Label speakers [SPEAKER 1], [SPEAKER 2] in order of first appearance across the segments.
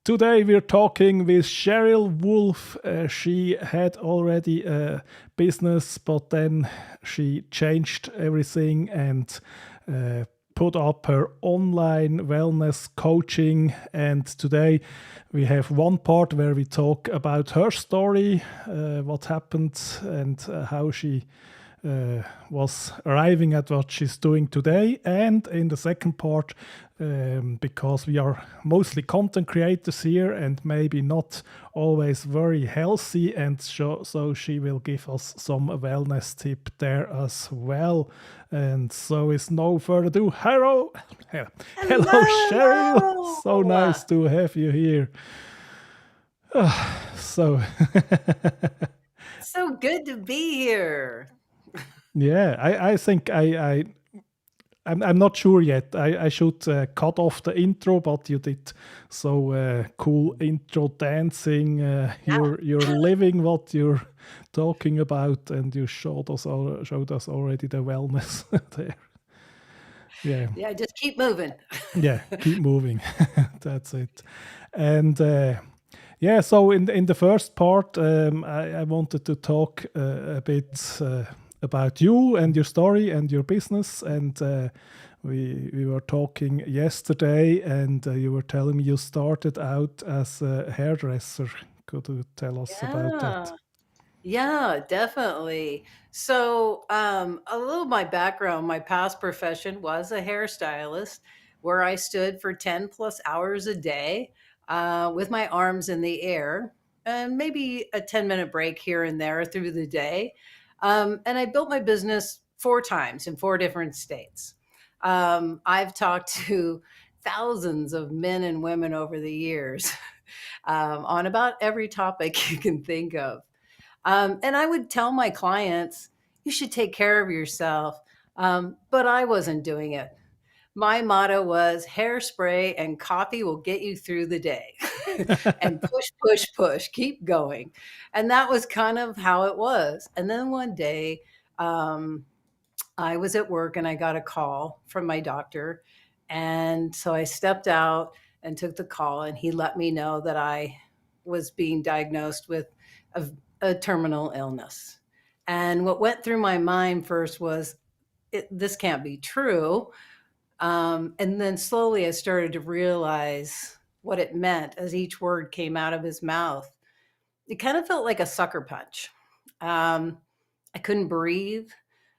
[SPEAKER 1] Today we're talking with Cheryl Wolf. She had already a business, but then she changed everything and uh, put up her online wellness coaching. And today we have one part where we talk about her story, what happened, and how she was arriving at what she's doing today. And in the second part, because we are mostly content creators here and maybe not always very healthy, and so she will give us some wellness tip there as well. And so, with no further ado, hello, Cheryl. So
[SPEAKER 2] Hello.
[SPEAKER 1] nice to have you here. So,
[SPEAKER 2] So good to be here.
[SPEAKER 1] yeah, I think I'm not sure yet. I should cut off the intro, but you did so cool intro dancing. You're living what you're talking about, and you showed us already the wellness there. Yeah,
[SPEAKER 2] Yeah, just keep moving.
[SPEAKER 1] yeah. Keep moving. That's it. And yeah, so in the first part, I wanted to talk a bit about you and your story and your business. And we were talking yesterday, and you were telling me you started out as a hairdresser. Could you tell us about that?
[SPEAKER 2] Yeah. Yeah, definitely. So, a little of my background, my past profession was a hairstylist where I stood for 10 plus hours a day with my arms in the air and maybe a 10-minute break here and there through the day. And I built my business four times in four different states. I've talked to thousands of men and women over the years on about every topic you can think of. And I would tell my clients, you should take care of yourself. But I wasn't doing it. My motto was hairspray and coffee will get you through the day. And push, push, push, keep going. And that was kind of how it was. And then one day, um, I was at work and I got a call from my doctor. And so I stepped out and took the call, and he let me know that I was being diagnosed with a, a terminal illness. And what went through my mind first was, this can't be true. And then slowly I started to realize what it meant as each word came out of his mouth. It kind of felt like a sucker punch. Um, I couldn't breathe.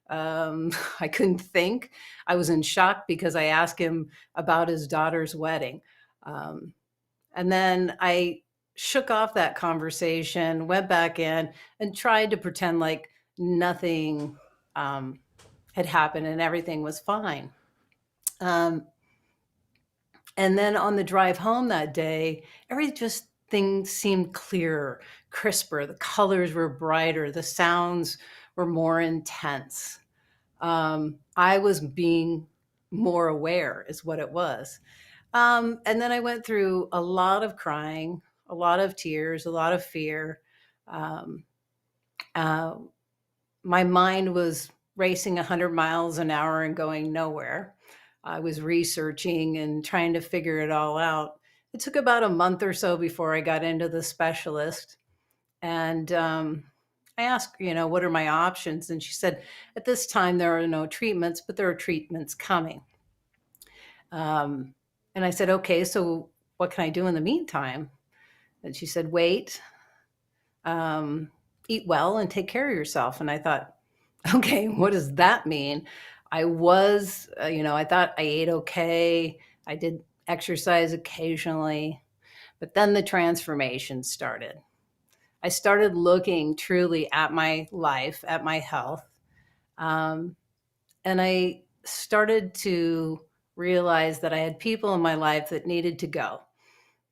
[SPEAKER 2] I couldn't think. I was in shock because I asked him about his daughter's wedding. Um, and then I shook off that conversation, went back in, and tried to pretend like nothing um, had happened and everything was fine. Um, and then on the drive home that day, every just thing seemed clearer, crisper. The colors were brighter. The sounds were more intense. I was being more aware, is what it was. And then I went through a lot of crying, a lot of tears, a lot of fear. Um, uh, my mind was racing 100 miles an hour and going nowhere. I was researching and trying to figure it all out. It took about a month or so before I got into the specialist. And I asked, what are my options? And she said, at this time, there are no treatments, but there are treatments coming. Um, and I said, okay, so what can I do in the meantime? And she said, wait, um, eat well and take care of yourself. And I thought, okay, what does that mean? I thought I ate okay. I did exercise occasionally, but then the transformation started. I started looking truly at my life, at my health. Um, and I started to realize that I had people in my life that needed to go,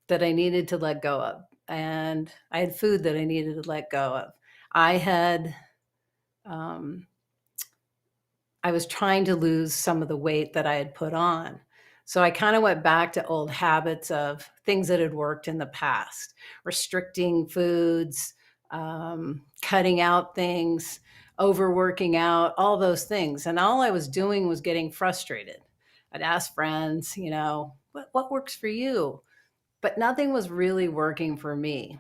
[SPEAKER 2] that I needed to let go of. And I had food that I needed to let go of. I had um, I was trying to lose some of the weight that I had put on. So I kind of went back to old habits of things that had worked in the past, restricting foods, cutting out things, overworking out, all those things. And all I was doing was getting frustrated. I'd ask friends, what works for you? but nothing was really working for me.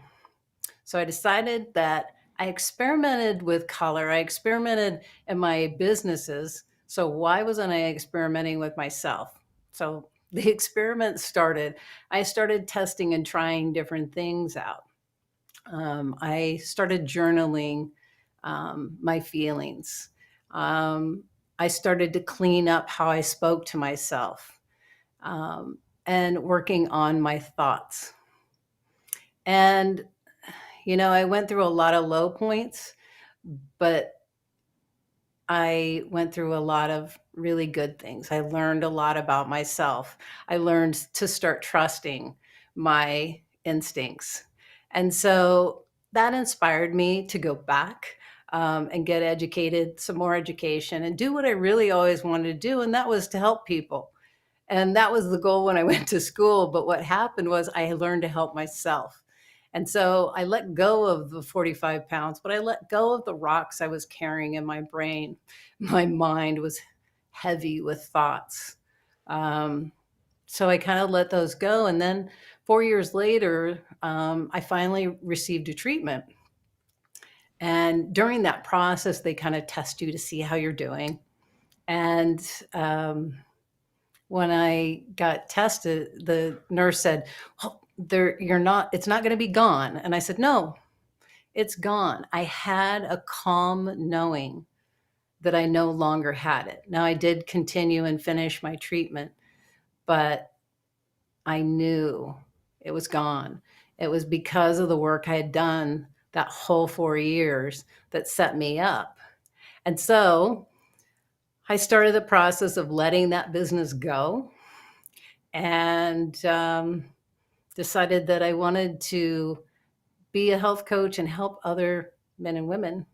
[SPEAKER 2] So I decided that I experimented with color. I experimented in my businesses. So why wasn't I experimenting with myself? So the experiment started. I started testing and trying different things out. I started journaling my feelings. Um, I started to clean up how I spoke to myself, um, and working on my thoughts. And, I went through a lot of low points, but I went through a lot of really good things. I learned a lot about myself. I learned to start trusting my instincts. And so that inspired me to go back, and get educated, some more education, and do what I really always wanted to do. And that was to help people. And that was the goal when I went to school. But what happened was I learned to help myself. And so I let go of the 45 pounds, but I let go of the rocks I was carrying in my brain. My mind was heavy with thoughts. Um, so I kind of let those go. And then 4 years later, I finally received a treatment. And during that process, they kind of test you to see how you're doing. And when I got tested, the nurse said, "Well, you're not. It's not going to be gone." And I said, "No, it's gone." I had a calm knowing that I no longer had it. Now I did continue and finish my treatment, but I knew it was gone. It was because of the work I had done that whole 4 years that set me up. And so I started the process of letting that business go, and decided that I wanted to be a health coach and help other men and women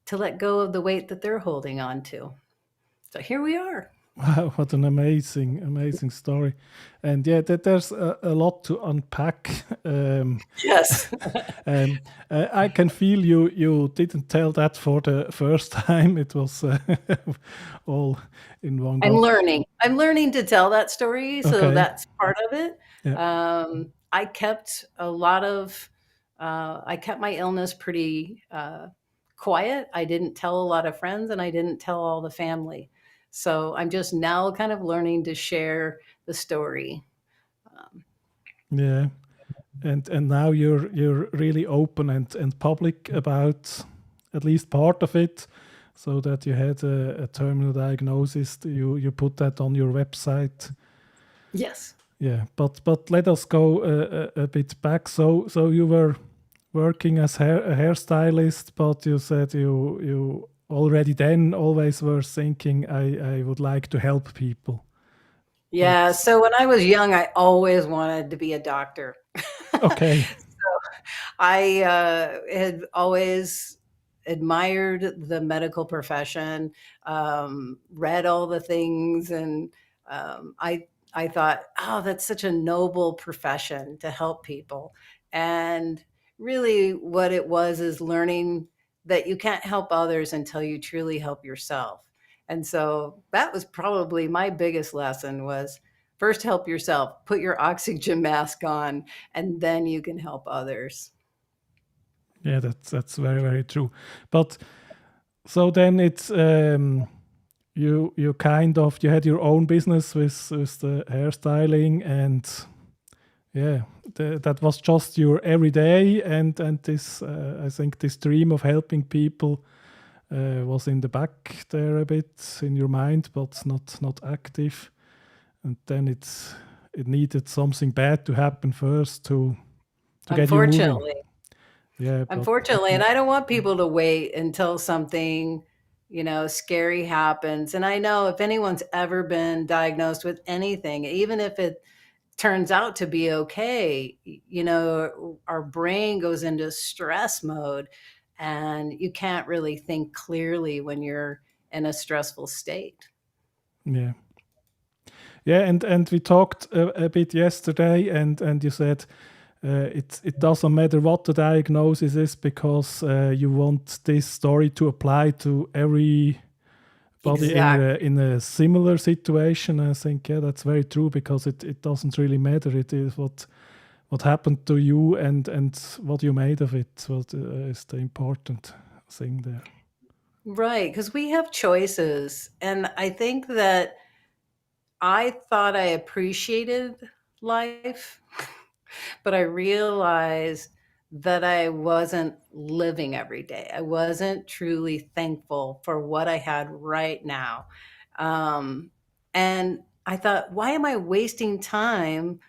[SPEAKER 2] to let go of the weight that they're holding on to. So here we are.
[SPEAKER 1] Wow, what an amazing story. And yeah, there's a lot to unpack.
[SPEAKER 2] Yes.
[SPEAKER 1] um, I can feel you didn't tell that for the first time. It was all in one
[SPEAKER 2] I'm
[SPEAKER 1] go.
[SPEAKER 2] learning. I'm learning to tell that story, so
[SPEAKER 1] Okay.
[SPEAKER 2] that's part of it.
[SPEAKER 1] Yeah.
[SPEAKER 2] I kept a lot of, I kept my illness pretty quiet. I didn't tell a lot of friends, and I didn't tell all the family. So I'm just now kind of learning to share the story. Um,
[SPEAKER 1] Yeah. And now you're really open and public about at least part of it, so that you had a terminal diagnosis. You put that on your website.
[SPEAKER 2] yes.
[SPEAKER 1] Yeah, but let us go a bit back. So you were working as a hairstylist, but you said you already then always were thinking, I would like to help people.
[SPEAKER 2] Yeah.
[SPEAKER 1] But
[SPEAKER 2] So when I was young, I always wanted to be a doctor.
[SPEAKER 1] okay,
[SPEAKER 2] I had always admired the medical profession, read all the things, and I thought, oh, that's such a noble profession to help people. And really, what it was is learning that you can't help others until you truly help yourself. And so that was probably my biggest lesson was first help yourself, put your oxygen mask on, and then you can help others.
[SPEAKER 1] yeah, that's very true. But so then it's you kind of you had your own business with the hairstyling, and yeah, that was just your everyday, and this I think this dream of helping people was in the back there a bit in your mind, but not active. And then it needed something bad to happen first to get you moving.
[SPEAKER 2] Unfortunately,
[SPEAKER 1] Yeah, but
[SPEAKER 2] unfortunately, and I don't want people to wait until something, scary happens. And I know if anyone's ever been diagnosed with anything, even if it turns out to be okay, our brain goes into stress mode, and you can't really think clearly when you're in a stressful state.
[SPEAKER 1] yeah. Yeah, and we talked a bit yesterday, and you said it doesn't matter what the diagnosis is, because you want this story to apply to everybody
[SPEAKER 2] Exactly.
[SPEAKER 1] in a similar situation. I think, yeah, that's very true, because it doesn't really matter. It is what happened to you and what you made of it. What is the important thing there?
[SPEAKER 2] Right, because we have choices. And I think that I thought I appreciated life, but I realized that I wasn't living every day. I wasn't truly thankful for what I had right now. Um, and I thought, why am I wasting time?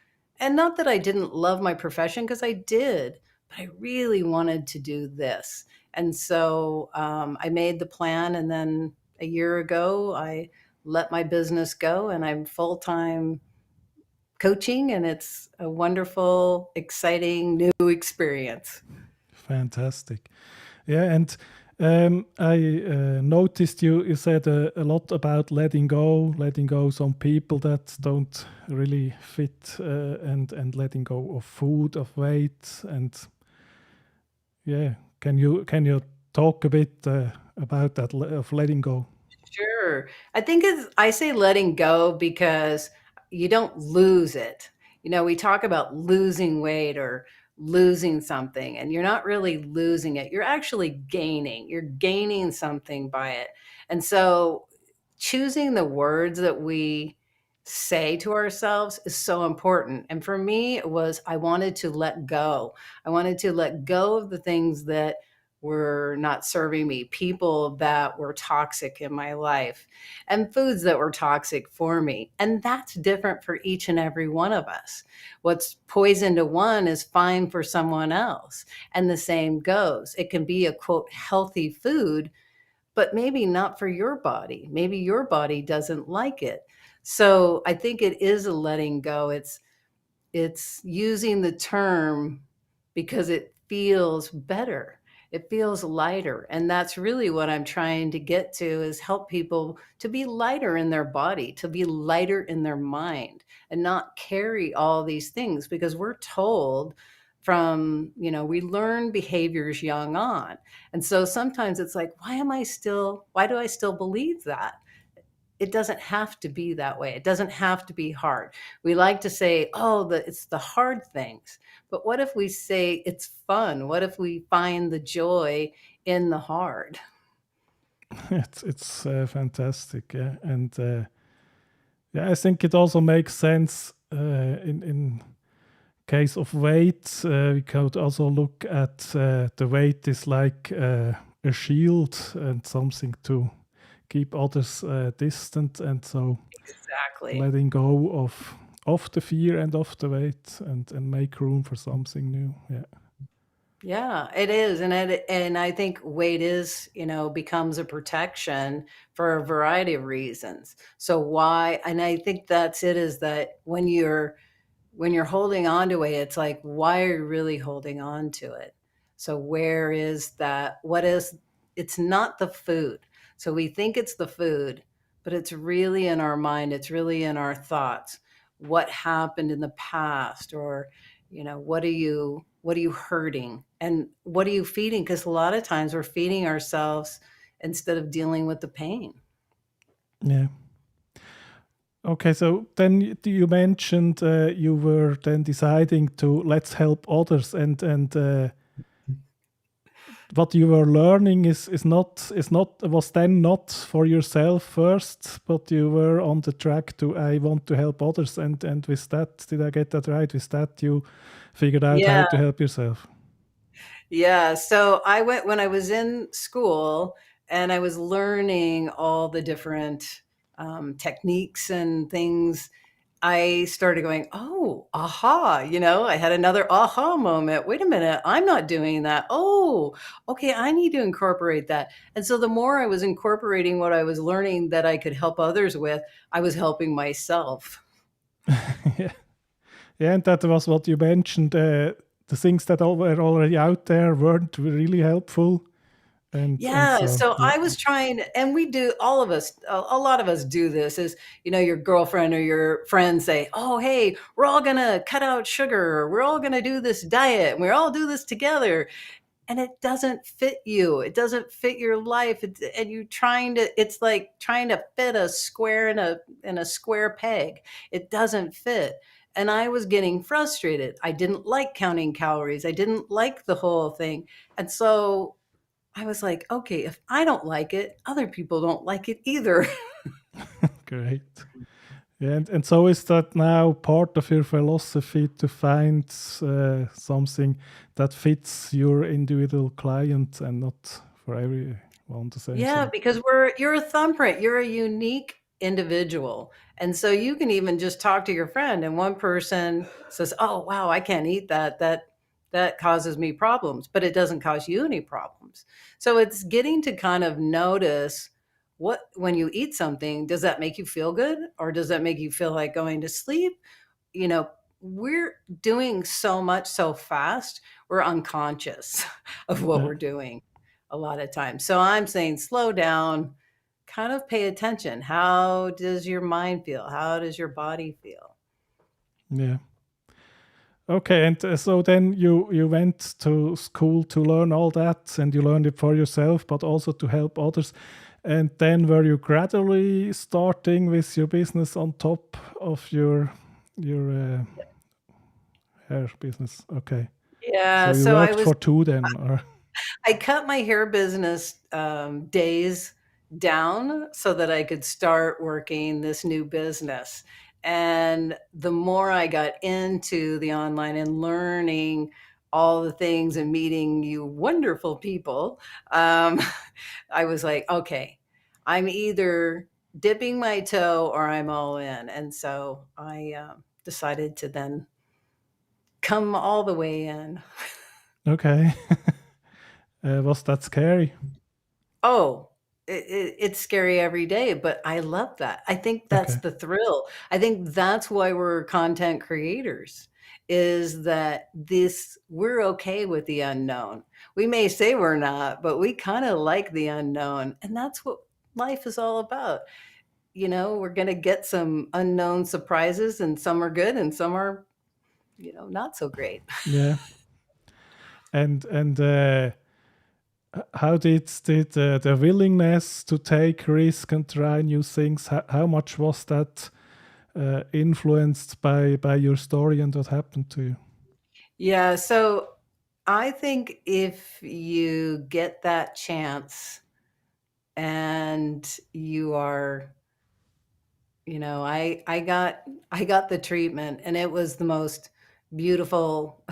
[SPEAKER 2] And not that I didn't love my profession, because I did, but I really wanted to do this. And so I made the plan. And then a year ago, I let my business go and I'm full time coaching, and it's a wonderful, exciting new experience.
[SPEAKER 1] Fantastic. Yeah, and I noticed you said a lot about letting go some people that don't really fit, and letting go of food, of weight, and yeah, can you talk a bit about that of letting go?
[SPEAKER 2] Sure. I think I say letting go because you don't lose it. We talk about losing weight or losing something, and you're not really losing it. You're actually gaining. You're gaining something by it. And so choosing the words that we say to ourselves is so important. And for me, it was I wanted to let go. I wanted to let go of the things that were not serving me, people that were toxic in my life, and foods that were toxic for me. And that's different for each and every one of us. What's poison to one is fine for someone else. And the same goes. It can be a quote, healthy food, but maybe not for your body. Maybe your body doesn't like it. So I think it is a letting go. It's using the term because it feels better. It feels lighter. And that's really what I'm trying to get to is help people to be lighter in their body, to be lighter in their mind and not carry all these things because we're told we learn behaviors young on. And so sometimes it's like, why do I still believe that? It doesn't have to be that way. It doesn't have to be hard. We like to say, oh, it's the hard things. But what if we say it's fun? What if we find the joy in the hard?
[SPEAKER 1] It's fantastic, yeah, and yeah, I think it also makes sense in case of weight. We could also look at the weight is like a shield and something to keep others distant, and so
[SPEAKER 2] Exactly.
[SPEAKER 1] letting go of the fear and of the weight and make room for something new. Yeah,
[SPEAKER 2] Yeah, it is. And I think weight is, becomes a protection for a variety of reasons. So why, and I think that's it, is that when you're holding on to it, it's like, why are you really holding on to it? So where is that? It's not the food. So we think it's the food, but it's really in our mind. It's really in our thoughts. What happened in the past, or, what are you hurting and what are you feeding? Because a lot of times we're feeding ourselves instead of dealing with the pain.
[SPEAKER 1] yeah. Okay, so then you mentioned you were then deciding to let's help others, and what you were learning is not was then not for yourself first, but you were on the track to I want to help others, and with that, did I get that right? With that, you figured out how
[SPEAKER 2] Yeah.
[SPEAKER 1] to help yourself.
[SPEAKER 2] Yeah, so I went when I was in school and I was learning all the different techniques and things. I started going, oh, aha, I had another aha moment. Wait a minute, I'm not doing that. Oh, okay, I need to incorporate that. And so the more I was incorporating what I was learning that I could help others with, I was helping myself.
[SPEAKER 1] Yeah, yeah, and that was what you mentioned. The things that were already out there weren't really helpful, and
[SPEAKER 2] Yeah,
[SPEAKER 1] so
[SPEAKER 2] so
[SPEAKER 1] yeah,
[SPEAKER 2] I was trying, and we do, all of us, a lot of us do this, is, your girlfriend or your friends say, oh, hey, we're all gonna cut out sugar, or we're all gonna do this diet, and we all do this together. And it doesn't fit you. It doesn't fit your life. And you it's like trying to fit a square in a square peg. It doesn't fit. and I was getting frustrated. I didn't like counting calories. I didn't like the whole thing. And so I was like, okay, if I don't like it, other people don't like it either.
[SPEAKER 1] Great. Yeah, and so is that now part of your philosophy to find something that fits your individual client and not for everyone the same
[SPEAKER 2] Yeah,
[SPEAKER 1] thing?
[SPEAKER 2] because you're a thumbprint. You're a unique individual. And so you can even just talk to your friend and one person says, "Oh, wow, I can't eat that. That causes me problems," but it doesn't cause you any problems. So it's getting to kind of notice what when you eat something, does that make you feel good or does that make you feel like going to sleep? You know, we're doing so much so fast, we're unconscious of what
[SPEAKER 1] Yeah,
[SPEAKER 2] we're doing a lot of times. So I'm saying slow down, kind of pay attention. How does your mind feel? How does your body feel?
[SPEAKER 1] yeah. Okay, and so then you went to school to learn all that, and you learned it for yourself, but also to help others. And then were you gradually starting with your business on top of your hair business? Okay,
[SPEAKER 2] Yeah,
[SPEAKER 1] so you
[SPEAKER 2] so
[SPEAKER 1] worked for two then, or
[SPEAKER 2] I cut my hair business days down so that I could start working this new business. And the more I got into the online and learning all the things and meeting you wonderful people, um, I was like, okay, I'm either dipping my toe or I'm all in. And so I decided to then come all the way in.
[SPEAKER 1] okay, was that scary?
[SPEAKER 2] Oh, it's scary every day, but I love that. I think that's
[SPEAKER 1] Okay,
[SPEAKER 2] the thrill. I think that's why we're content creators, is that we're okay with the unknown. We may say we're not, but we kind of like the unknown. And that's what life is all about. We're going to get some unknown surprises, and some are good and some are, not so great.
[SPEAKER 1] yeah, and how did the willingness to take risk and try new things? How much was that influenced by your story and what happened to you?
[SPEAKER 2] Yeah, so I think if you get that chance and you are I got the treatment and it was the most beautiful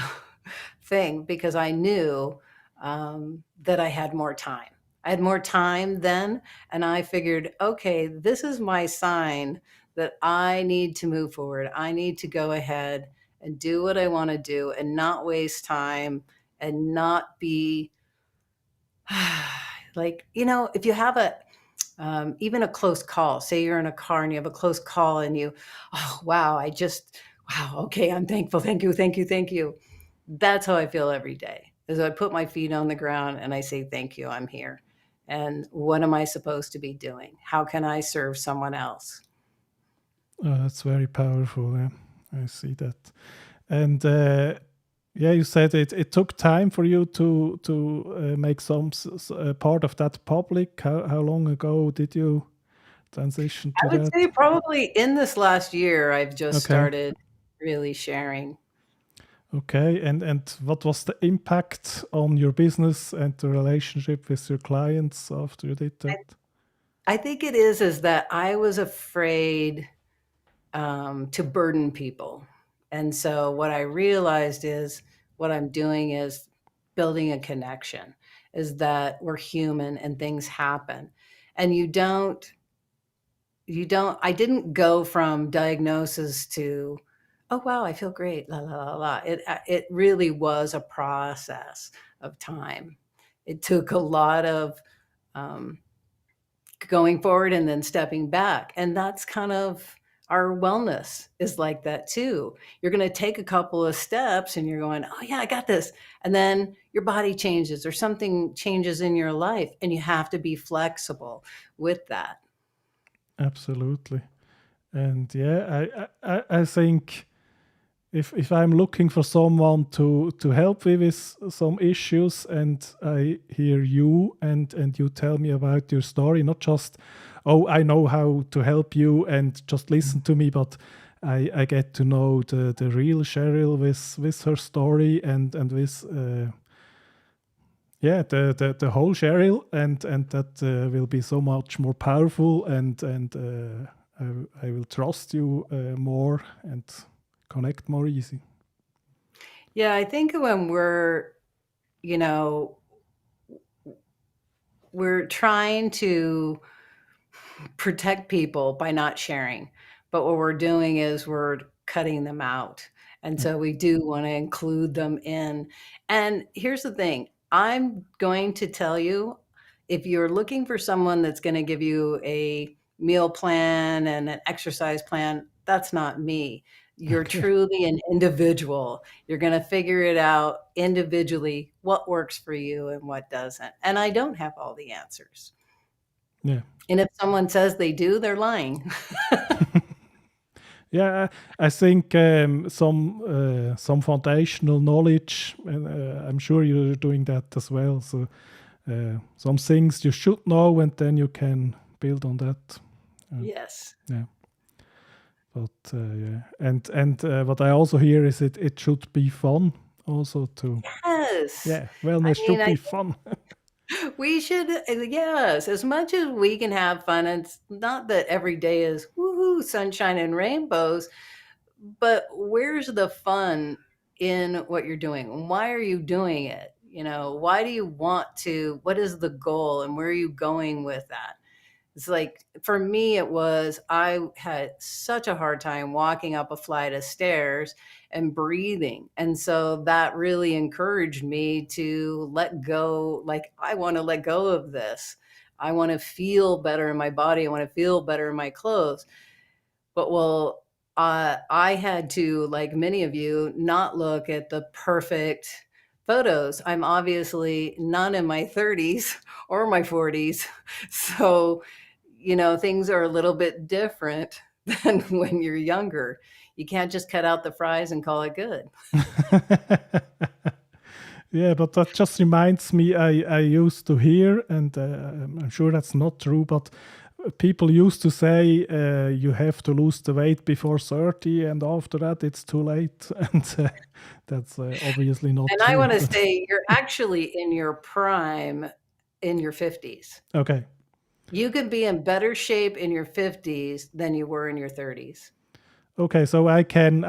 [SPEAKER 2] thing because I knew that I had more time. I had more time then, and I figured, okay, this is my sign that I need to move forward. I need to go ahead and do what I want to do and not waste time and not be like, if you have even a close call, say you're in a car and you have a close call and oh, wow, wow, okay, I'm thankful. Thank you, thank you, thank you. That's how I feel every day. Is I put my feet on the ground and I say, thank you, I'm here. And what am I supposed to be doing? How can I serve someone else?
[SPEAKER 1] That's very powerful. Yeah, I see that. And yeah, you said it took time for you to make some part of that public. How long ago did you transition to
[SPEAKER 2] I would
[SPEAKER 1] that?
[SPEAKER 2] say probably in this last year, I've just
[SPEAKER 1] Okay.
[SPEAKER 2] started really sharing.
[SPEAKER 1] Okay, and what was the impact on your business and the relationship with your clients after you did
[SPEAKER 2] I,
[SPEAKER 1] that?
[SPEAKER 2] I think it is that I was afraid to burden people. And so what I realized is what I'm doing is building a connection, is that we're human and things happen. And I didn't go from diagnosis to, oh, wow, I feel great, la, la, la, la. It really was a process of time. It took a lot of um, going forward and then stepping back. And that's kind of our wellness is like that too. You're going to take a couple of steps and you're going, oh, yeah, I got this. And then your body changes or something changes in your life, and you have to be flexible with that.
[SPEAKER 1] Absolutely. And yeah, I think if I'm looking for someone to help me with some issues and I hear you and you tell me about your story, not just, oh, I know how to help you and just listen to me, but I get to know the real Cheryl with her story and with the whole Cheryl, and that will be so much more powerful, and I will trust you more and connect more easy.
[SPEAKER 2] Yeah, I think when you know, we're trying to protect people by not sharing, but what we're doing is we're cutting them out. And
[SPEAKER 1] Yeah.
[SPEAKER 2] so we do want to include them in. And here's the thing, I'm going to tell you, if you're looking for someone that's going to give you a meal plan and an exercise plan, that's not me. You're
[SPEAKER 1] Okay.
[SPEAKER 2] truly an individual. You're going to figure it out individually, what works for you and what doesn't. And I don't have all the answers.
[SPEAKER 1] Yeah.
[SPEAKER 2] And if someone says they do, they're lying.
[SPEAKER 1] Yeah, I think some foundational knowledge, and I'm sure you're doing that as well. So some things you should know, and then you can build on that.
[SPEAKER 2] Yes.
[SPEAKER 1] Yeah, but yeah, and what I also hear is it should be fun also to
[SPEAKER 2] Yes.
[SPEAKER 1] yeah,
[SPEAKER 2] I
[SPEAKER 1] wellness
[SPEAKER 2] mean,
[SPEAKER 1] should
[SPEAKER 2] I
[SPEAKER 1] be
[SPEAKER 2] think
[SPEAKER 1] fun.
[SPEAKER 2] we should, yes, as much as we can have fun, it's not that every day is woohoo, sunshine and rainbows, but where's the fun in what you're doing? Why are you doing it? Why do you want to, what is the goal and where are you going with that? It's like for me, it was I had such a hard time walking up a flight of stairs and breathing. And so that really encouraged me to let go. Like, I want to let go of this. I want to feel better in my body. I want to feel better in my clothes. But well, I had to, like many of you, not look at the perfect photos. I'm obviously not in my 30s or my 40s. So, things are a little bit different than when you're younger. You can't just cut out the fries and call it good.
[SPEAKER 1] Yeah, but that just reminds me, I used to hear, and I'm sure that's not true, but people used to say you have to lose the weight before 30, and after that it's too late. And that's obviously not
[SPEAKER 2] And I
[SPEAKER 1] true.
[SPEAKER 2] want to
[SPEAKER 1] But
[SPEAKER 2] say you're actually in your prime in your 50s.
[SPEAKER 1] okay.
[SPEAKER 2] You could be in better shape in your 50s than you were in your 30s.
[SPEAKER 1] Okay, so I can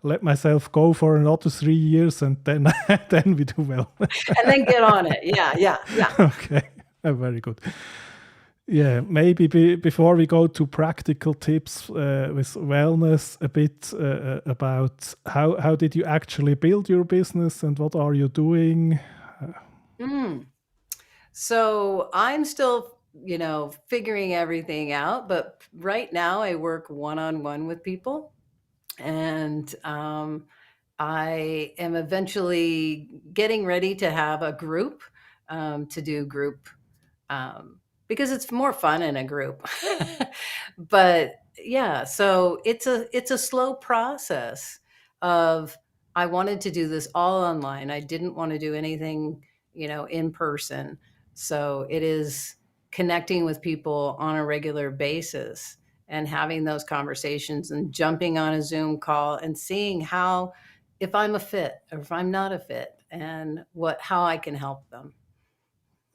[SPEAKER 1] let myself go for another 3 years, and then then we do well.
[SPEAKER 2] And then get on it. Yeah, yeah, yeah.
[SPEAKER 1] Okay, very good. Yeah, maybe before we go to practical tips with wellness, a bit about how did you actually build your business and what are you doing?
[SPEAKER 2] Mm. So I'm still, figuring everything out, but right now I work one-on-one with people. And I am eventually getting ready to have a group, to do group, um, because it's more fun in a group. But yeah, so it's a slow process of, I wanted to do this all online. I didn't want to do anything, in person. So it is connecting with people on a regular basis and having those conversations and jumping on a Zoom call and seeing how, if I'm a fit or if I'm not a fit, and how I can help them.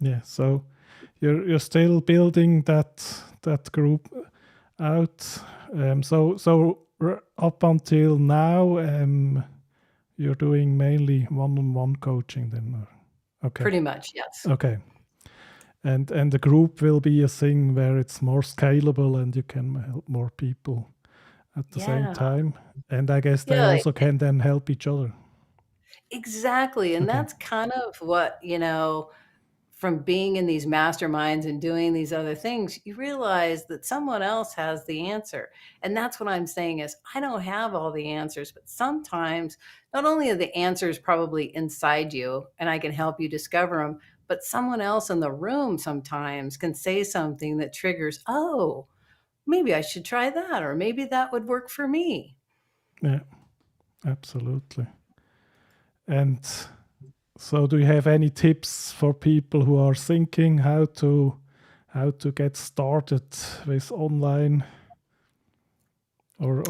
[SPEAKER 1] Yeah, so you're still building that group out. Up until now, you're doing mainly one-on-one coaching then. Okay,
[SPEAKER 2] Pretty much, yes.
[SPEAKER 1] okay. And the group will be a thing where it's more scalable and you can help more people at the same
[SPEAKER 2] Yeah.
[SPEAKER 1] time. And I guess they
[SPEAKER 2] Yeah,
[SPEAKER 1] also can then help each other.
[SPEAKER 2] exactly. And
[SPEAKER 1] Okay.
[SPEAKER 2] that's kind of what, from being in these masterminds and doing these other things, you realize that someone else has the answer. And that's what I'm saying is, I don't have all the answers, but sometimes not only are the answers probably inside you and I can help you discover them, but someone else in the room sometimes can say something that triggers, oh, maybe I should try that, or maybe that would work for me.
[SPEAKER 1] Yeah, absolutely. And so do you have any tips for people who are thinking how to get started with online? or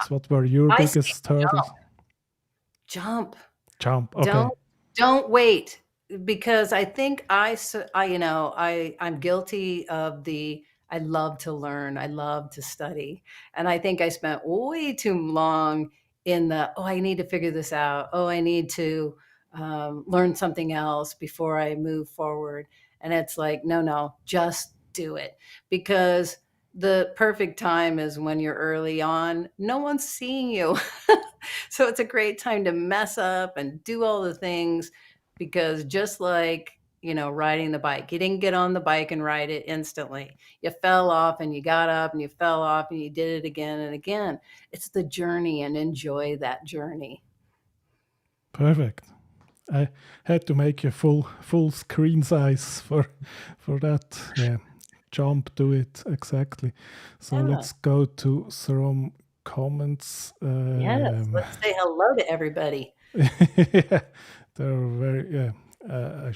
[SPEAKER 1] what were your
[SPEAKER 2] I say
[SPEAKER 1] biggest hurdles?
[SPEAKER 2] jump.
[SPEAKER 1] Jump. Okay.
[SPEAKER 2] Don't don't wait, because I think I'm guilty of the I love to learn, I love to study, and I think I spent way too long in the, "Oh, I need to figure this out. Oh, I need to, learn something else before I move forward." And it's like, "No, no, just do it." Because the perfect time is when you're early on, no one's seeing you. So it's a great time to mess up and do all the things, because just like, riding the bike, you didn't get on the bike and ride it instantly. You fell off and you got up and you fell off and you did it again and again. It's the journey, and enjoy that journey.
[SPEAKER 1] Perfect. I had to make a full screen size for that. Yeah, jump, do it exactly. So
[SPEAKER 2] Yeah.
[SPEAKER 1] let's go to some comments.
[SPEAKER 2] Yes. Let's say hello to everybody.
[SPEAKER 1] Yeah, there are very yeah.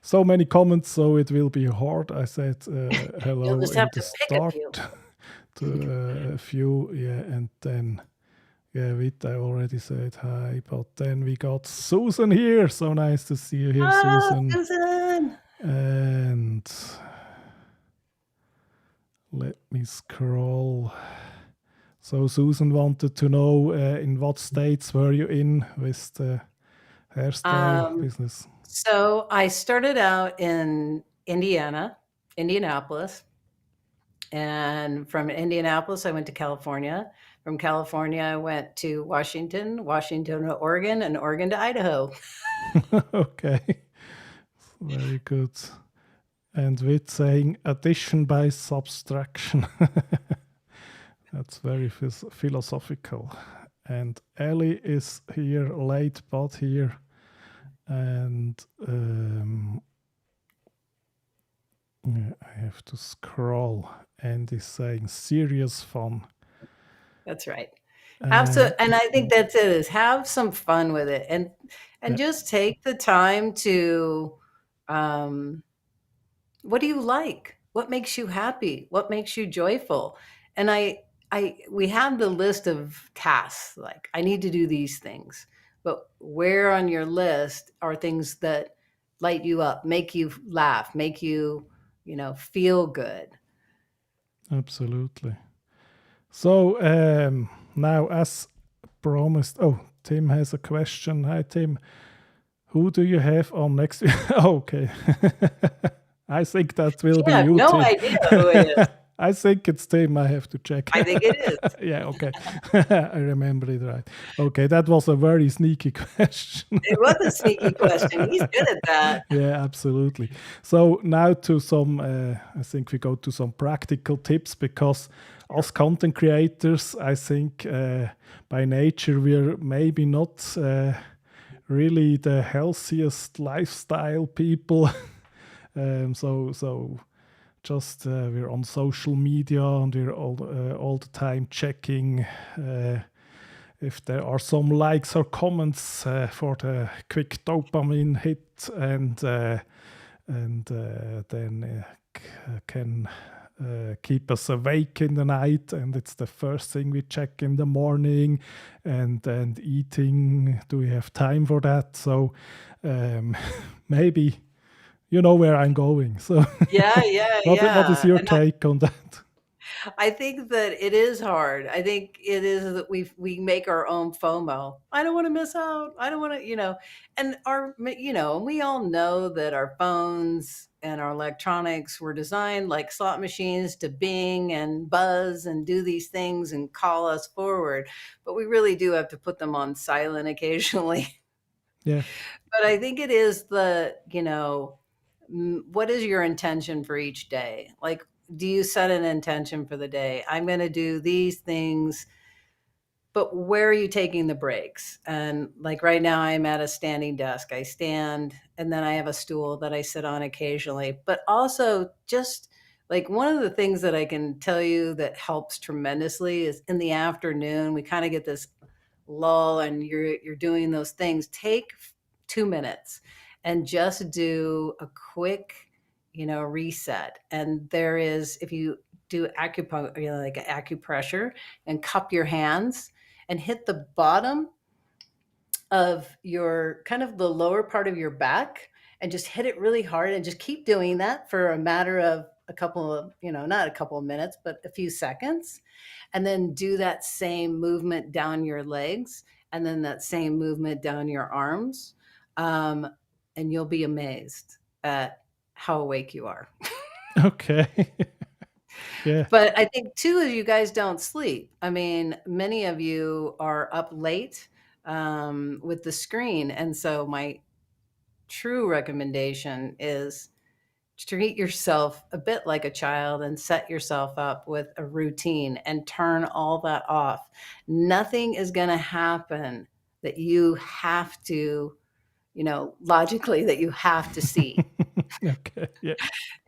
[SPEAKER 1] So many comments, so it will be hard. I said
[SPEAKER 2] You'll
[SPEAKER 1] hello
[SPEAKER 2] just
[SPEAKER 1] in
[SPEAKER 2] have
[SPEAKER 1] the
[SPEAKER 2] to pick a
[SPEAKER 1] start
[SPEAKER 2] few.
[SPEAKER 1] to a few, yeah, and then yeah, Vit, I already said hi, but then we got Susan here. So nice to see you here,
[SPEAKER 2] Ah,
[SPEAKER 1] Susan.
[SPEAKER 2] Susan.
[SPEAKER 1] And let me scroll. So Susan wanted to know in what states were you in with the hairstyle
[SPEAKER 2] Um,
[SPEAKER 1] business?
[SPEAKER 2] so I started out in Indianapolis. And from Indianapolis, I went to California. From California, I went to Washington to Oregon, and Oregon to Idaho.
[SPEAKER 1] Okay, very good. And with saying addition by subtraction. That's very philosophical. And Ellie is here late, but here. And yeah, I have to scroll. And is saying serious fun.
[SPEAKER 2] That's right.
[SPEAKER 1] And
[SPEAKER 2] And I think that's it, is have some fun with it, and
[SPEAKER 1] yeah,
[SPEAKER 2] just take the time to, um, what do you like? What makes you happy? What makes you joyful? And we have the list of tasks, like I need to do these things. But where on your list are things that light you up, make you laugh, make you, feel good?
[SPEAKER 1] absolutely. So now, as promised, oh, Tim has a question. Hi, Tim. Who do you have on next? Okay. I think that will be
[SPEAKER 2] Yeah, I have
[SPEAKER 1] you,
[SPEAKER 2] no
[SPEAKER 1] Tim.
[SPEAKER 2] idea who it is.
[SPEAKER 1] I think it's Tim. I have to check.
[SPEAKER 2] I think it is.
[SPEAKER 1] Yeah, okay. I remember it right. Okay, that was a very sneaky question.
[SPEAKER 2] It was a sneaky question. He's good at that.
[SPEAKER 1] Yeah, absolutely. So now to some, I think we go to some practical tips because as content creators, I think by nature we're maybe not really the healthiest lifestyle people. So just we're on social media and we're all the time checking if there are some likes or comments for the quick dopamine hit, and then can keep us awake in the night, and it's the first thing we check in the morning, and eating. Do we have time for that? So maybe you know where I'm going. So
[SPEAKER 2] Yeah, yeah,
[SPEAKER 1] what is
[SPEAKER 2] yeah.
[SPEAKER 1] your
[SPEAKER 2] And
[SPEAKER 1] take on that?
[SPEAKER 2] I think that it is hard. I think it is that we make our own FOMO. I don't want to miss out. I don't want to, and we all know that our phones and our electronics were designed like slot machines to bing and buzz and do these things and call us forward. But we really do have to put them on silent occasionally.
[SPEAKER 1] Yeah,
[SPEAKER 2] But I think it is what is your intention for each day? Like, do you set an intention for the day? I'm going to do these things, but where are you taking the breaks? And like right now, I'm at a standing desk. I stand, and then I have a stool that I sit on occasionally. But also, just like one of the things that I can tell you that helps tremendously is in the afternoon, we kind of get this lull, and you're doing those things. Take 2 minutes and just do a quick reset. And there is, if you do like acupressure, and cup your hands and hit the bottom of your kind of the lower part of your back, and just hit it really hard, and just keep doing that for a matter of a couple of, not a couple of minutes, but a few seconds. And then do that same movement down your legs, and then that same movement down your arms. Um, and you'll be amazed at how awake you are.
[SPEAKER 1] Okay. Yeah.
[SPEAKER 2] But I think too is you guys don't sleep. I mean, many of you are up late with the screen. And so my true recommendation is treat yourself a bit like a child and set yourself up with a routine and turn all that off. Nothing is going to happen that you have to, logically, that you have to see.
[SPEAKER 1] Okay. Yeah.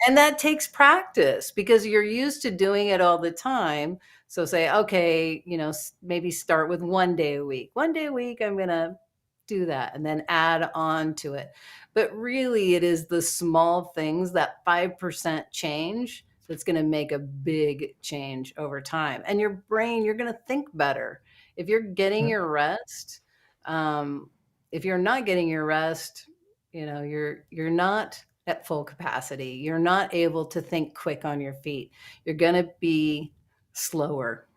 [SPEAKER 2] And that takes practice because you're used to doing it all the time. So say, okay, maybe start with 1 day a week. 1 day a week, I'm going to do that and then add on to it. But really, it is the small things, that 5% change, that's going to make a big change over time. And your brain, you're going to think better. If you're getting
[SPEAKER 1] Yeah.
[SPEAKER 2] your rest, if you're not getting your rest, you're not at full capacity. You're not able to think quick on your feet. You're going to be slower.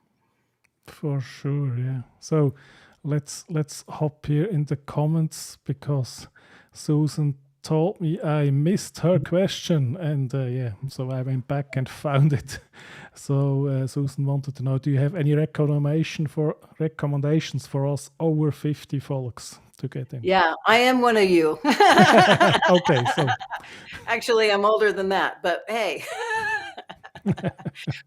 [SPEAKER 1] For sure, yeah. So let's hop here in the comments because Susan told me I missed her question, and yeah, so I went back and found it. So Susan wanted to know: do you have any recommendations for us over 50 folks to get in?
[SPEAKER 2] Yeah, I am one of you.
[SPEAKER 1] Okay, so
[SPEAKER 2] Actually, I'm older than that, but hey,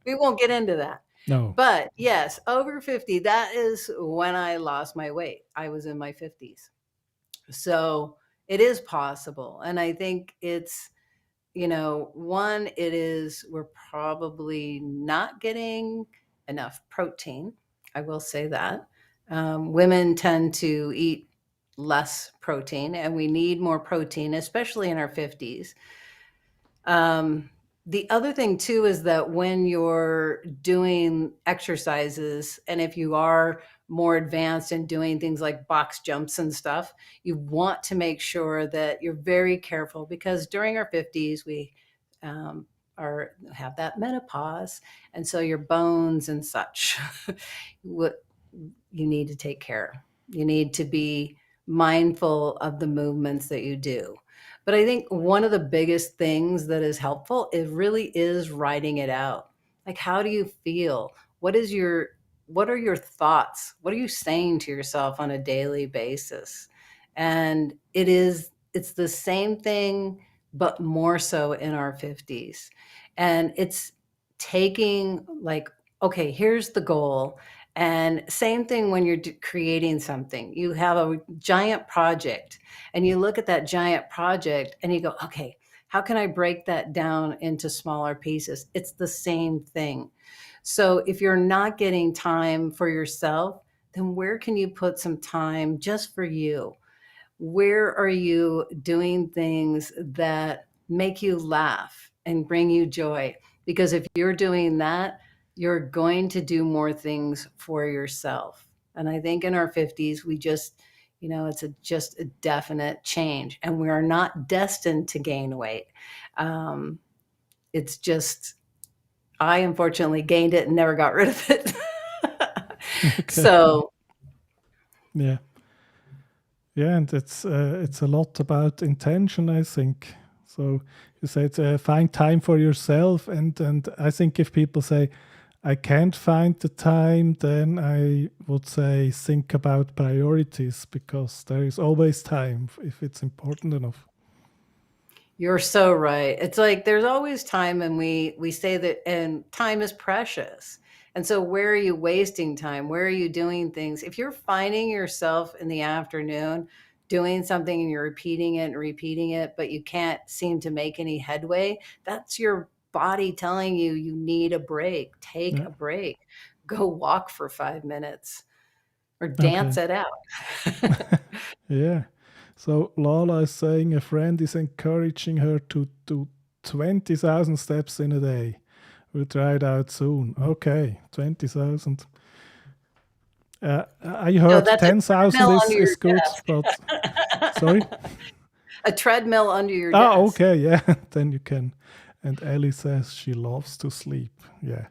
[SPEAKER 2] we won't get into that.
[SPEAKER 1] no.
[SPEAKER 2] But yes, over 50, that is when I lost my weight. I was in my 50s. So it is possible. And I think it's, one, we're probably not getting enough protein. I will say that. Women tend to eat less protein, and we need more protein, especially in our 50s. The other thing too is that when you're doing exercises, and if you are more advanced in doing things like box jumps and stuff, you want to make sure that you're very careful, because during our 50s we have that menopause, and so your bones and such, what you need to take care. You need to be mindful of the movements that you do. But I think one of the biggest things that is helpful, it really is writing it out. Like, how do you feel? What are your thoughts? What are you saying to yourself on a daily basis? And it's the same thing, but more so in our 50s. And it's taking, like, okay, here's the goal. And same thing when you're creating something. You have a giant project, and you look at that giant project and you go, okay, how can I break that down into smaller pieces? It's the same thing. So if you're not getting time for yourself, then where can you put some time just for you? Where are you doing things that make you laugh and bring you joy? Because if you're doing that, you're going to do more things for yourself. And I think in our 50s, we just, it's just a definite change, and we are not destined to gain weight. It's just, I unfortunately gained it and never got rid of it.
[SPEAKER 1] Okay.
[SPEAKER 2] So
[SPEAKER 1] Yeah. Yeah, and it's a lot about intention, I think. So you said find time for yourself, and I think if people say I can't find the time, then I would say think about priorities, because there is always time if it's important enough.
[SPEAKER 2] you're so right. It's like there's always time, and we say that, and time is precious. And so where are you wasting time? Where are you doing things? If you're finding yourself in the afternoon doing something and you're repeating it, but you can't seem to make any headway, that's your body telling you you need a break. Take
[SPEAKER 1] Yeah.
[SPEAKER 2] a break. Go walk for 5 minutes or
[SPEAKER 1] Okay.
[SPEAKER 2] dance it out.
[SPEAKER 1] Yeah. So Lala is saying a friend is encouraging her to do 20,000 steps in a day. We'll try it out soon. Okay, 20,000. I
[SPEAKER 2] No,
[SPEAKER 1] heard
[SPEAKER 2] that's a
[SPEAKER 1] 10,000
[SPEAKER 2] treadmill under
[SPEAKER 1] is
[SPEAKER 2] your
[SPEAKER 1] good, but sorry.
[SPEAKER 2] desk. A treadmill under your
[SPEAKER 1] Ah,
[SPEAKER 2] desk.
[SPEAKER 1] okay, yeah. Then you can. And Ellie says she loves to sleep. Yeah.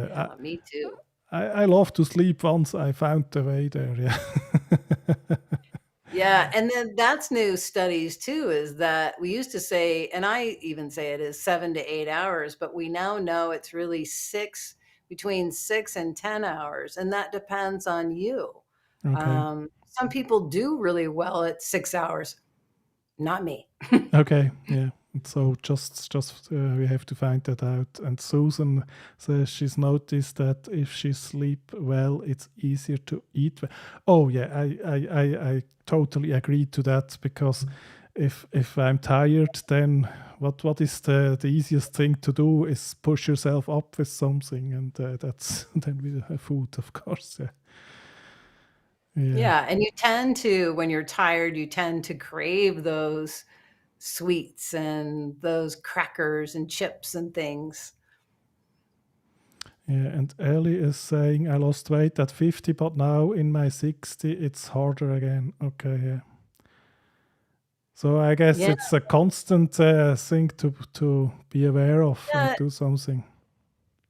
[SPEAKER 2] Yeah, me too.
[SPEAKER 1] I love to sleep once I found the way there. Yeah.
[SPEAKER 2] Yeah, and then that's new studies too, is that we used to say, and I even say it is 7 to 8 hours, but we now know it's really between 6 and 10 hours, and that depends on you.
[SPEAKER 1] Okay.
[SPEAKER 2] Some people do really well at 6 hours, not me.
[SPEAKER 1] Okay. Yeah. So just we have to find that out. And Susan says she's noticed that if she sleep well, it's easier to eat well. Oh yeah, I totally agree to that because if I'm tired, then what is the easiest thing to do is push yourself up with something, and that's then with food, of course. Yeah. Yeah.
[SPEAKER 2] Yeah, and you tend to, when you're tired, you tend to crave those sweets and those crackers and chips and things.
[SPEAKER 1] Yeah, and Ellie is saying, I lost weight at 50, but now in my 60, it's harder again. Okay, yeah. So I guess
[SPEAKER 2] Yeah,
[SPEAKER 1] it's a constant thing to be aware of and
[SPEAKER 2] yeah,
[SPEAKER 1] do something.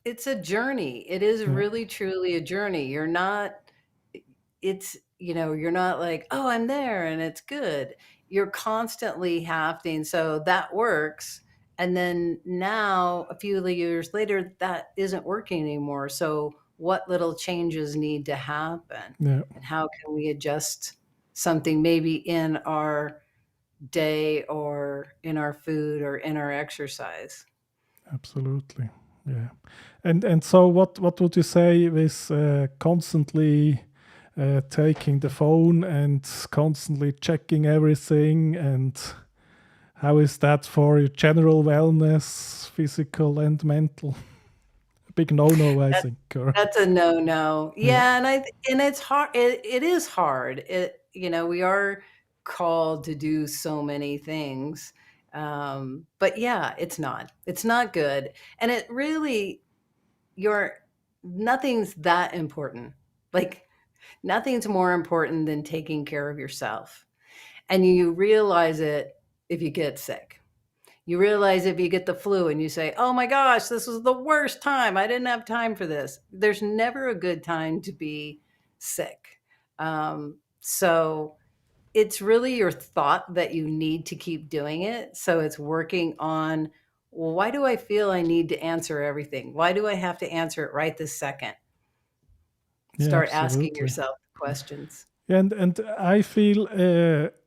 [SPEAKER 2] it's a journey. It is
[SPEAKER 1] Yeah,
[SPEAKER 2] really truly a journey. You're not it's you're not like, "Oh, I'm there and it's good." You're constantly having, so that works, and then now a few years later that isn't working anymore. So what little changes need to happen?
[SPEAKER 1] yeah,
[SPEAKER 2] And how can we adjust something maybe in our day or in our food or in our exercise?
[SPEAKER 1] absolutely. Yeah, and so what would you say with constantly taking the phone and constantly checking everything, and how is that for your general wellness, physical and mental? A big no-no, I think. Or
[SPEAKER 2] That's a no-no.
[SPEAKER 1] yeah,
[SPEAKER 2] Yeah, and it's hard. It is hard. We are called to do so many things. But yeah, it's not. It's not good. And it really you're nothing's that important. Like nothing's more important than taking care of yourself. And you realize it if you get sick. You realize if you get the flu and you say, "Oh my gosh, this was the worst time. I didn't have time for this." There's never a good time to be sick. So it's really your thought that you need to keep doing it. So it's working on, well, why do I feel I need to answer everything? Why do I have to answer it right this second?
[SPEAKER 1] yeah,
[SPEAKER 2] Start asking
[SPEAKER 1] absolutely.
[SPEAKER 2] yourself questions.
[SPEAKER 1] And I feel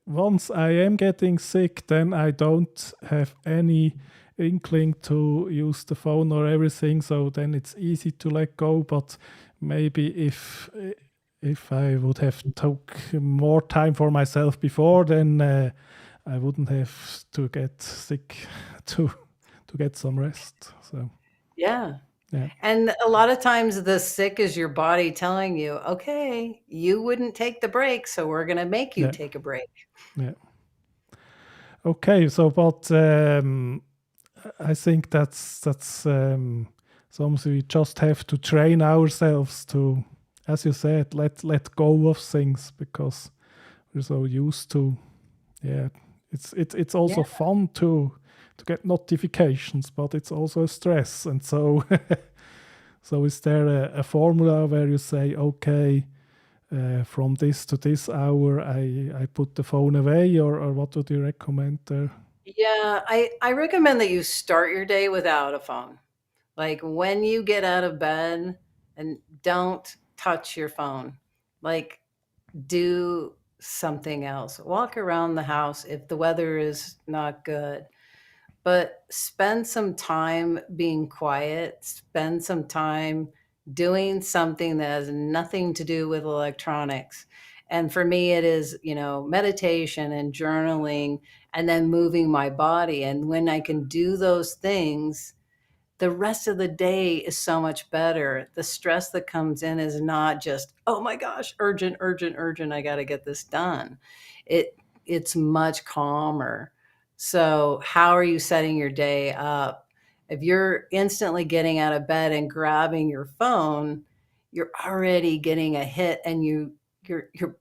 [SPEAKER 1] once I am getting sick, then I don't have any inkling to use the phone or everything. So then it's easy to let go. But maybe if I would have took more time for myself before, then I wouldn't have to get sick to to get some rest. So
[SPEAKER 2] Yeah.
[SPEAKER 1] yeah,
[SPEAKER 2] And a lot of times the sick is your body telling you, okay, you wouldn't take the break, so we're going to make you
[SPEAKER 1] yeah,
[SPEAKER 2] take a break.
[SPEAKER 1] yeah. Okay, so but I think that's something we just have to train ourselves to, as you said, let go of things because we're so used to. Yeah, it's
[SPEAKER 2] Yeah.
[SPEAKER 1] also fun to get notifications, but it's also a stress. And so so is there a formula where you say, okay, from this to this hour, I put the phone away, or what would you recommend there?
[SPEAKER 2] Yeah, I recommend that you start your day without a phone. Like when you get out of bed and don't touch your phone. Like do something else. Walk around the house if the weather is not good. But spend some time being quiet, spend some time doing something that has nothing to do with electronics. And for me, it is, meditation and journaling and then moving my body. And when I can do those things, the rest of the day is so much better. The stress that comes in is not just, oh my gosh, urgent, urgent, urgent, I got to get this done. It it's much calmer. So, how are you setting your day up? If you're instantly getting out of bed and grabbing your phone, you're already getting a hit, and your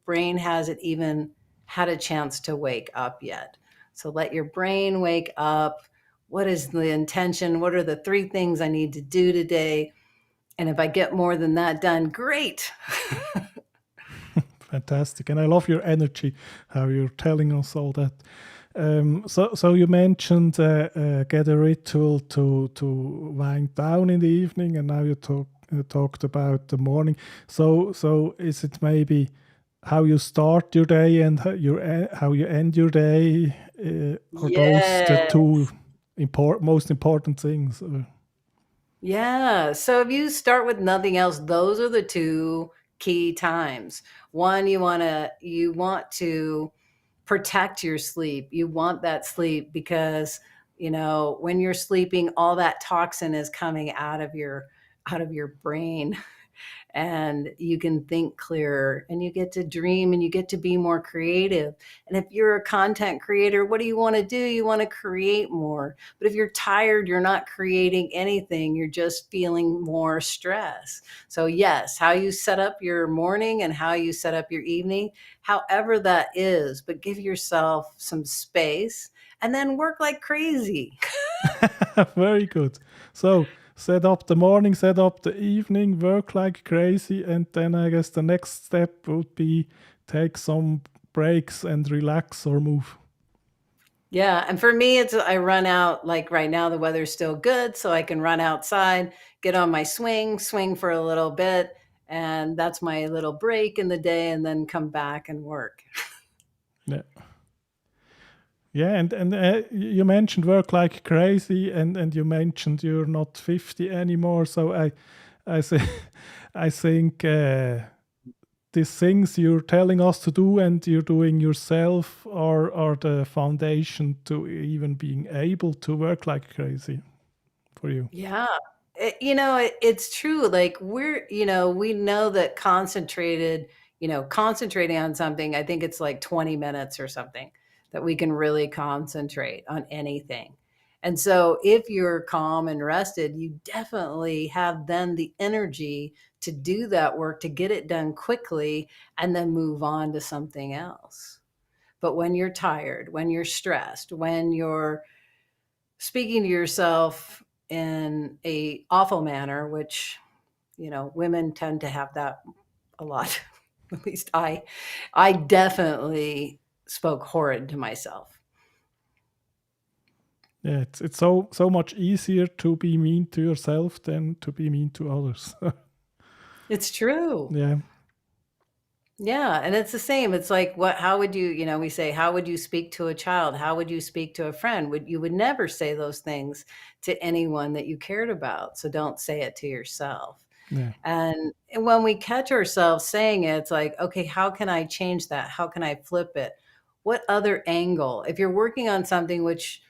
[SPEAKER 2] brain hasn't even had a chance to wake up yet. So let your brain wake up. What is the intention? What are the three things I need to do today? And if I get more than that done, great.
[SPEAKER 1] Fantastic. And I love your energy, how you're telling us all that. So you mentioned get a ritual to wind down in the evening, and now you talked about the morning. So is it maybe how you start your day and how you end your day? Are those the
[SPEAKER 2] Yeah.
[SPEAKER 1] two most important things?
[SPEAKER 2] Yeah. So if you start with nothing else, those are the two key times. One, you want to protect your sleep. You want that sleep because, when you're sleeping, all that toxin is coming out of your brain, and you can think clearer, and you get to dream, and you get to be more creative. And if you're a content creator, what do you want to do? You want to create more. But if you're tired, you're not creating anything. You're just feeling more stress. So yes, how you set up your morning and how you set up your evening, however that is, but give yourself some space and then work like crazy.
[SPEAKER 1] Very good. So set up the morning, set up the evening, work like crazy, and then I guess the next step would be take some breaks and relax or move.
[SPEAKER 2] Yeah, and for me, it's I run out, like right now the weather's still good, so I can run outside, get on my swing for a little bit, and that's my little break in the day, and then come back and work.
[SPEAKER 1] Yeah. Yeah, and you mentioned work like crazy, and you mentioned you're not 50 anymore. So I say, I think these things you're telling us to do and you're doing yourself are the foundation to even being able to work like crazy for you.
[SPEAKER 2] Yeah. It's true. Like we know that concentrating on something, I think it's like 20 minutes or something that we can really concentrate on anything. And so if you're calm and rested, you definitely have then the energy to do that work, to get it done quickly and then move on to something else. But when you're tired, when you're stressed, when you're speaking to yourself in a awful manner, which women tend to have that a lot. At least I definitely spoke horrid to myself.
[SPEAKER 1] Yeah, it's so much easier to be mean to yourself than to be mean to others.
[SPEAKER 2] It's true.
[SPEAKER 1] Yeah,
[SPEAKER 2] Yeah, and it's the same. It's like how would we say, how would you speak to a child? How would you speak to a friend? You would never say those things to anyone that you cared about. So don't say it to yourself.
[SPEAKER 1] yeah.
[SPEAKER 2] And when we catch ourselves saying it, it's like, okay, how can I change that? How can I flip it? What other angle? If you're working on something, which,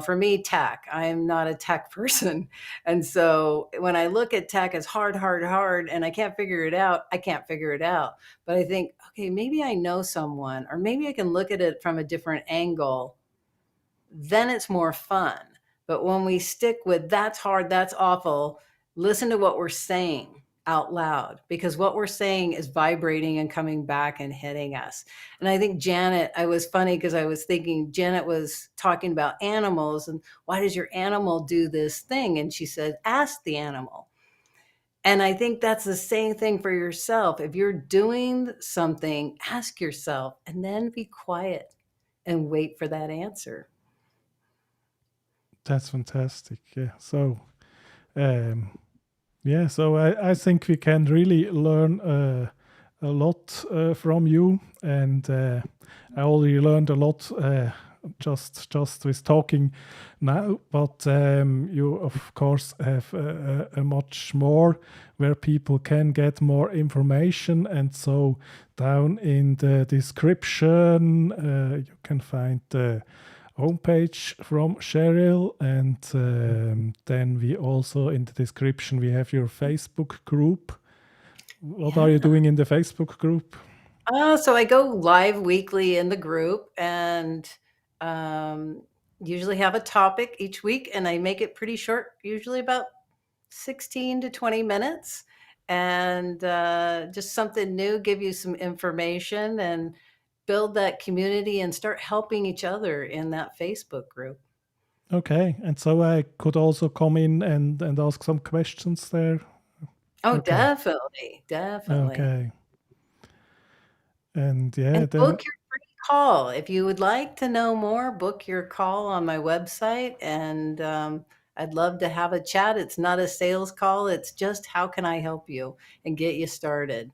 [SPEAKER 2] for me, tech, I'm not a tech person. And so when I look at tech as hard, hard, hard, and I can't figure it out, I can't figure it out. But I think, okay, maybe I know someone, or maybe I can look at it from a different angle, then it's more fun. But when we stick with that's hard, that's awful, listen to what we're saying out loud, because what we're saying is vibrating and coming back and hitting us. And I think Janet, I was funny because I was thinking Janet was talking about animals and why does your animal do this thing? And she said, ask the animal. And I think that's the same thing for yourself. If you're doing something, ask yourself and then be quiet and wait for that answer.
[SPEAKER 1] That's fantastic. Yeah. So um, yeah, so I think we can really learn a lot from you, and I already learned a lot just with talking now. But you, of course, have a much more where people can get more information, and so down in the description you can find the homepage from Cheryl, and then we also in the description we have your Facebook group. What are you
[SPEAKER 2] Yeah.
[SPEAKER 1] doing in the Facebook group?
[SPEAKER 2] So I go live weekly in the group, and um, Usually have a topic each week, and I make it pretty short, usually about 16 to 20 minutes, and just something new, give you some information and build that community and start helping each other in that Facebook group.
[SPEAKER 1] Okay, and so I could also come in and ask some questions there.
[SPEAKER 2] Oh,
[SPEAKER 1] Okay,
[SPEAKER 2] definitely, definitely.
[SPEAKER 1] okay, and yeah,
[SPEAKER 2] And
[SPEAKER 1] then
[SPEAKER 2] book your free call. If you would like to know more, book your call on my website, and I'd love to have a chat. It's not a sales call, it's just how can I help you and get you started.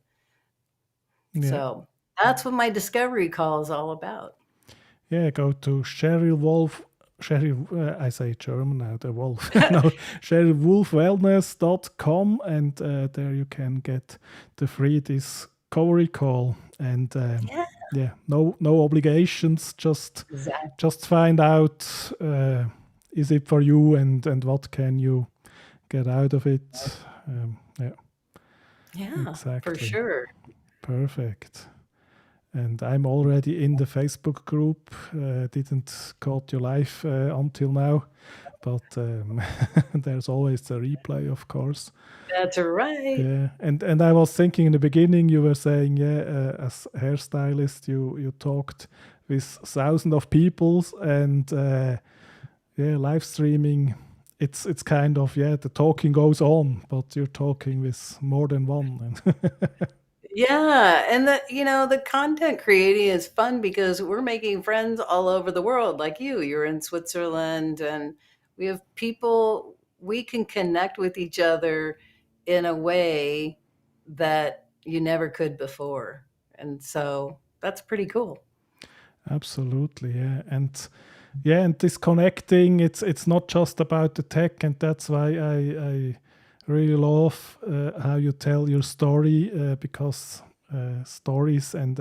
[SPEAKER 1] yeah,
[SPEAKER 2] So that's what my discovery call is all about.
[SPEAKER 1] yeah, go to Cheryl Wolf. Cheryl, I say German now, the Wolf. No, CherylWolfWellness.com, and there you can get the free discovery call. And
[SPEAKER 2] Yeah,
[SPEAKER 1] yeah, no obligations.
[SPEAKER 2] exactly.
[SPEAKER 1] Just find out is it for you, and what can you get out of it. Yeah,
[SPEAKER 2] Yeah, for
[SPEAKER 1] exactly.
[SPEAKER 2] sure.
[SPEAKER 1] Perfect. And I'm already in the Facebook group. Didn't got your live until now, but there's always the replay, of course.
[SPEAKER 2] That's right.
[SPEAKER 1] Yeah, and I was thinking in the beginning, you were saying, yeah, as a hairstylist, you talked with thousands of people, and yeah, live streaming. It's kind of, yeah, the talking goes on, but you're talking with more than one.
[SPEAKER 2] Yeah, and the content creating is fun because we're making friends all over the world like you. You're in Switzerland, and we have people we can connect with each other in a way that you never could before. And so that's pretty cool.
[SPEAKER 1] Absolutely, yeah, and yeah, and this connecting, it's not just about the tech, and that's why I really love how you tell your story, because stories and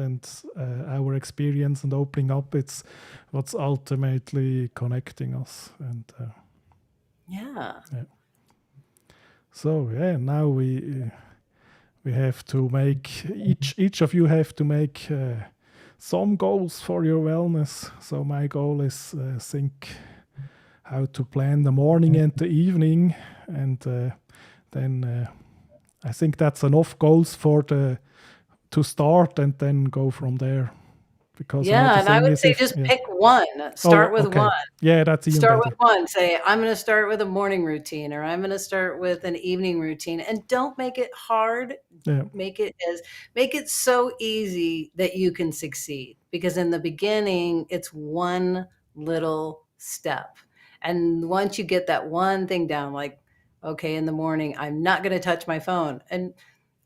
[SPEAKER 1] our experience and opening up, it's what's ultimately connecting us. And
[SPEAKER 2] Yeah.
[SPEAKER 1] yeah. So yeah, now we have to make, each of you have to make some goals for your wellness. So my goal is think how to plan the morning and the evening, and then I think that's enough goals for the to start, and then go from there. Because
[SPEAKER 2] Yeah,
[SPEAKER 1] another
[SPEAKER 2] and I
[SPEAKER 1] thing
[SPEAKER 2] would
[SPEAKER 1] is,
[SPEAKER 2] say
[SPEAKER 1] if
[SPEAKER 2] just
[SPEAKER 1] yeah,
[SPEAKER 2] pick one. Start
[SPEAKER 1] oh
[SPEAKER 2] with one.
[SPEAKER 1] okay, yeah, that's even
[SPEAKER 2] Start with
[SPEAKER 1] better.
[SPEAKER 2] one. Say, I'm going to start with a morning routine, or I'm going to start with an evening routine, and don't make it hard.
[SPEAKER 1] Yeah,
[SPEAKER 2] Make it as make it so easy that you can succeed. Because in the beginning, it's one little step. And once you get that one thing down, like, okay, in the morning, I'm not going to touch my phone. And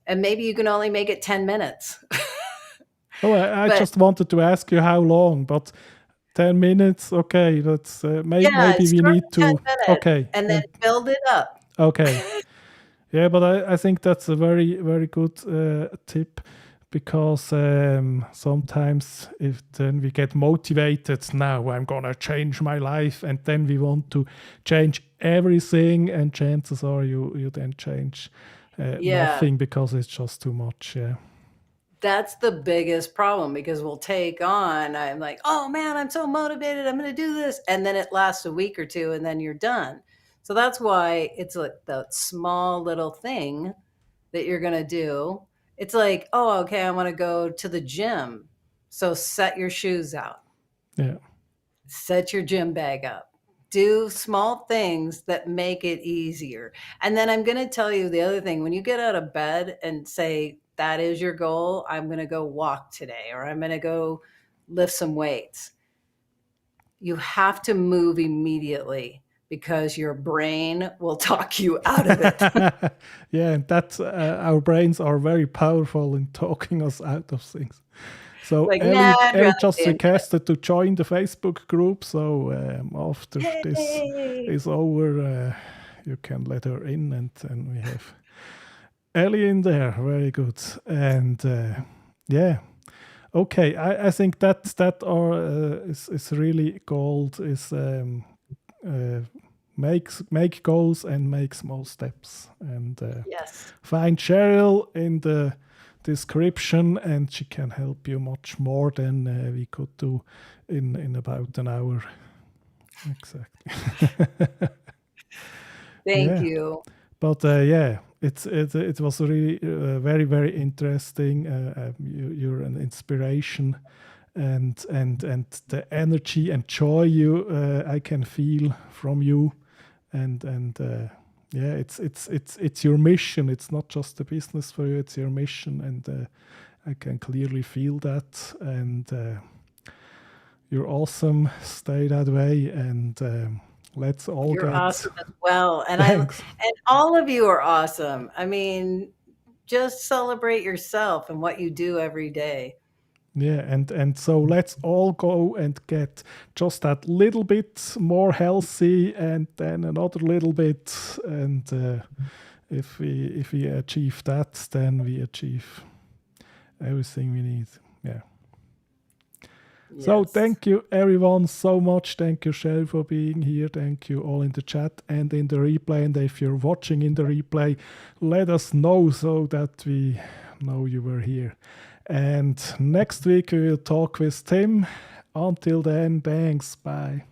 [SPEAKER 2] maybe you can only make it 10 minutes.
[SPEAKER 1] oh, I
[SPEAKER 2] But
[SPEAKER 1] just wanted to ask you how long, but 10 minutes, okay, that's
[SPEAKER 2] yeah,
[SPEAKER 1] maybe we
[SPEAKER 2] start
[SPEAKER 1] need
[SPEAKER 2] with 10
[SPEAKER 1] to,
[SPEAKER 2] minutes
[SPEAKER 1] okay,
[SPEAKER 2] and then
[SPEAKER 1] yeah,
[SPEAKER 2] build it up.
[SPEAKER 1] okay. Yeah, but I think that's a very good tip, because sometimes if then we get motivated, now I'm gonna change my life, and then we want to change everything, and chances are you then change
[SPEAKER 2] Yeah,
[SPEAKER 1] nothing, because it's just too much. Yeah,
[SPEAKER 2] that's the biggest problem because we'll take on, I'm like, oh man, I'm so motivated. I'm going to do this. And then it lasts a week or two and then you're done. So that's why it's like the small little thing that you're going to do. It's like, oh, okay, I want to go to the gym. So set your shoes out,
[SPEAKER 1] yeah,
[SPEAKER 2] set your gym bag up, do small things that make it easier. And then I'm going to tell you the other thing, when you get out of bed and say that is your goal, I'm going to go walk today, or I'm going to go lift some weights, you have to move immediately because your brain will talk you out of it.
[SPEAKER 1] yeah, and that's our brains are very powerful in talking us out of things. So
[SPEAKER 2] Like, nah, I'd
[SPEAKER 1] Ellie
[SPEAKER 2] rather
[SPEAKER 1] just
[SPEAKER 2] stay in bed.
[SPEAKER 1] requested to join the Facebook group. So after this
[SPEAKER 2] Yay.
[SPEAKER 1] is over, you can let her in, and we have Ellie in there. Very good. And yeah, okay. I think that are is really gold. Is uh, make goals and make small steps, and
[SPEAKER 2] Yes.
[SPEAKER 1] find Cheryl in the description, and she can help you much more than we could do in about an hour. Exactly.
[SPEAKER 2] Thank
[SPEAKER 1] Yeah.
[SPEAKER 2] you.
[SPEAKER 1] But yeah, it was really very very interesting. You're an inspiration, and the energy and joy you I can feel from you, and yeah, it's your mission. It's not just a business for you; it's your mission, and I can clearly feel that. And you're awesome. Stay that way, and let's all
[SPEAKER 2] You're
[SPEAKER 1] get
[SPEAKER 2] awesome as well.
[SPEAKER 1] thanks.
[SPEAKER 2] And all of you are awesome. I mean, just celebrate yourself and what you do every day.
[SPEAKER 1] Yeah, and so let's all go and get just that little bit more healthy, and then another little bit, and if we achieve that, then we achieve everything we need. Yeah. So
[SPEAKER 2] Yes.
[SPEAKER 1] thank you everyone so much. Thank you, Cheryl, for being here. Thank you all in the chat and in the replay. And if you're watching in the replay, let us know so that we know you were here. And next week we will talk with Tim. Until then, thanks. Bye.